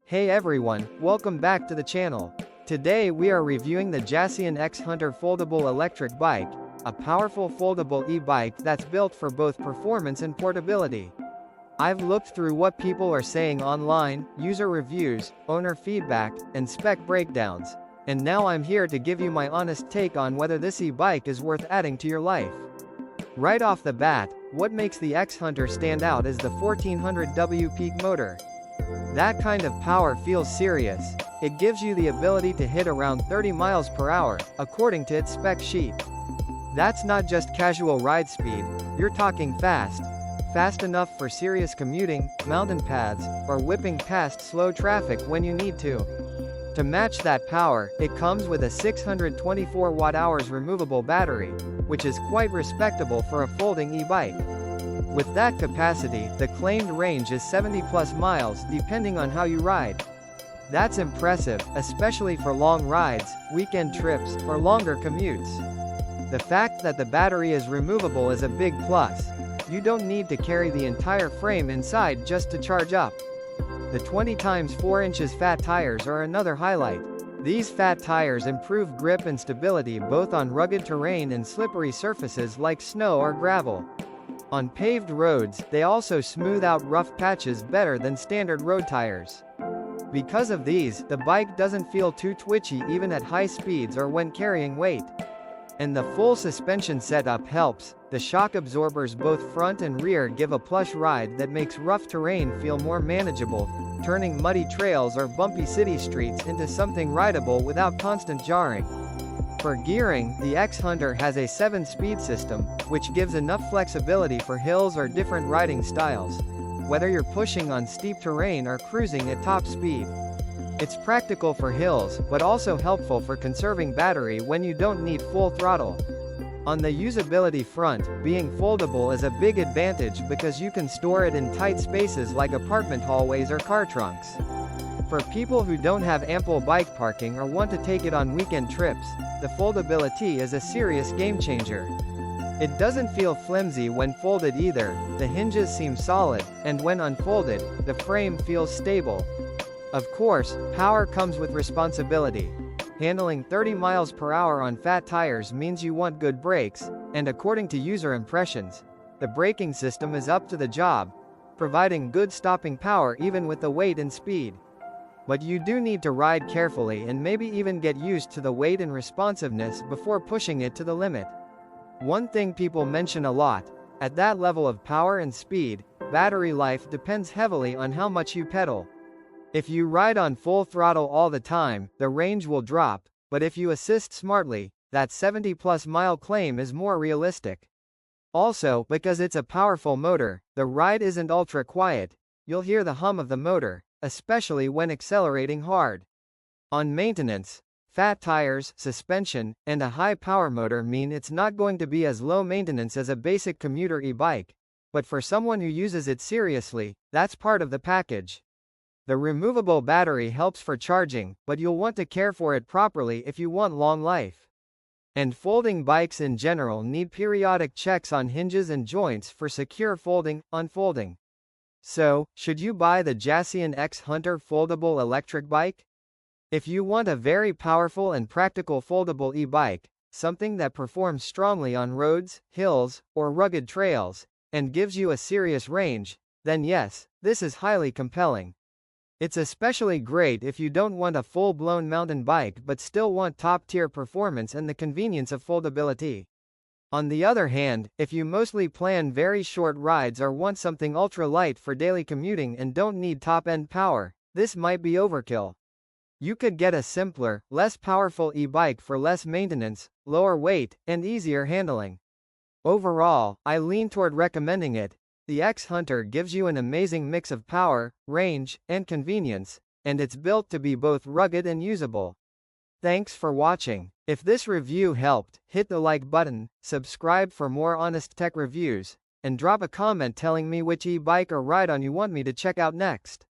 Hey everyone, welcome back to the channel. Today we are reviewing the Jasion X-Hunter foldable electric bike, a powerful foldable e-bike that's built for both performance and portability. I've looked through what people are saying online, user reviews, owner feedback, and spec breakdowns, and now I'm here to give you my honest take on whether this e-bike is worth adding to your life. Right off the bat, what makes the X-Hunter stand out is the 1400W peak motor. That kind of power feels serious. It gives you the ability to hit around 30 miles per hour, according to its spec sheet. That's not just casual ride speed, you're talking fast. Fast enough for serious commuting, mountain paths, or whipping past slow traffic when you need to. To match that power, it comes with a 624 watt-hours removable battery, which is quite respectable for a folding e-bike. With that capacity, the claimed range is 70+ miles depending on how you ride. That's impressive, especially for long rides, weekend trips, or longer commutes. The fact that the battery is removable is a big plus. You don't need to carry the entire frame inside just to charge up. The 20x4 inches fat tires are another highlight. These fat tires improve grip and stability both on rugged terrain and slippery surfaces like snow or gravel. On paved roads, they also smooth out rough patches better than standard road tires. Because of these, the bike doesn't feel too twitchy even at high speeds or when carrying weight. And the full suspension setup helps. The shock absorbers both front and rear give a plush ride that makes rough terrain feel more manageable, turning muddy trails or bumpy city streets into something rideable without constant jarring. For gearing, the X-Hunter has a 7-speed system, which gives enough flexibility for hills or different riding styles, whether you're pushing on steep terrain or cruising at top speed. It's practical for hills, but also helpful for conserving battery when you don't need full throttle. On the usability front, being foldable is a big advantage because you can store it in tight spaces like apartment hallways or car trunks. For people who don't have ample bike parking or want to take it on weekend trips, the foldability is a serious game changer. It doesn't feel flimsy when folded either, the hinges seem solid, and when unfolded, the frame feels stable. Of course, power comes with responsibility. Handling 30 miles per hour on fat tires means you want good brakes, and according to user impressions, the braking system is up to the job, providing good stopping power even with the weight and speed. But you do need to ride carefully and maybe even get used to the weight and responsiveness before pushing it to the limit. One thing people mention a lot, at that level of power and speed, battery life depends heavily on how much you pedal. If you ride on full throttle all the time, the range will drop, but if you assist smartly, that 70+ mile claim is more realistic. Also, because it's a powerful motor, the ride isn't ultra quiet. You'll hear the hum of the motor, especially when accelerating hard. On maintenance, fat tires, suspension, and a high power motor mean it's not going to be as low maintenance as a basic commuter e-bike, but for someone who uses it seriously, that's part of the package. The removable battery helps for charging, but you'll want to care for it properly if you want long life. And folding bikes in general need periodic checks on hinges and joints for secure folding, unfolding. So, should you buy the Jasion X-Hunter foldable electric bike? If you want a very powerful and practical foldable e-bike, something that performs strongly on roads, hills, or rugged trails, and gives you a serious range, then yes, this is highly compelling. It's especially great if you don't want a full-blown mountain bike but still want top-tier performance and the convenience of foldability. On the other hand, if you mostly plan very short rides or want something ultra-light for daily commuting and don't need top-end power, this might be overkill. You could get a simpler, less powerful e-bike for less maintenance, lower weight, and easier handling. Overall, I lean toward recommending it. The X-Hunter gives you an amazing mix of power, range, and convenience, and it's built to be both rugged and usable. Thanks for watching. If this review helped, hit the like button, subscribe for more honest tech reviews, and drop a comment telling me which e-bike or ride-on you want me to check out next.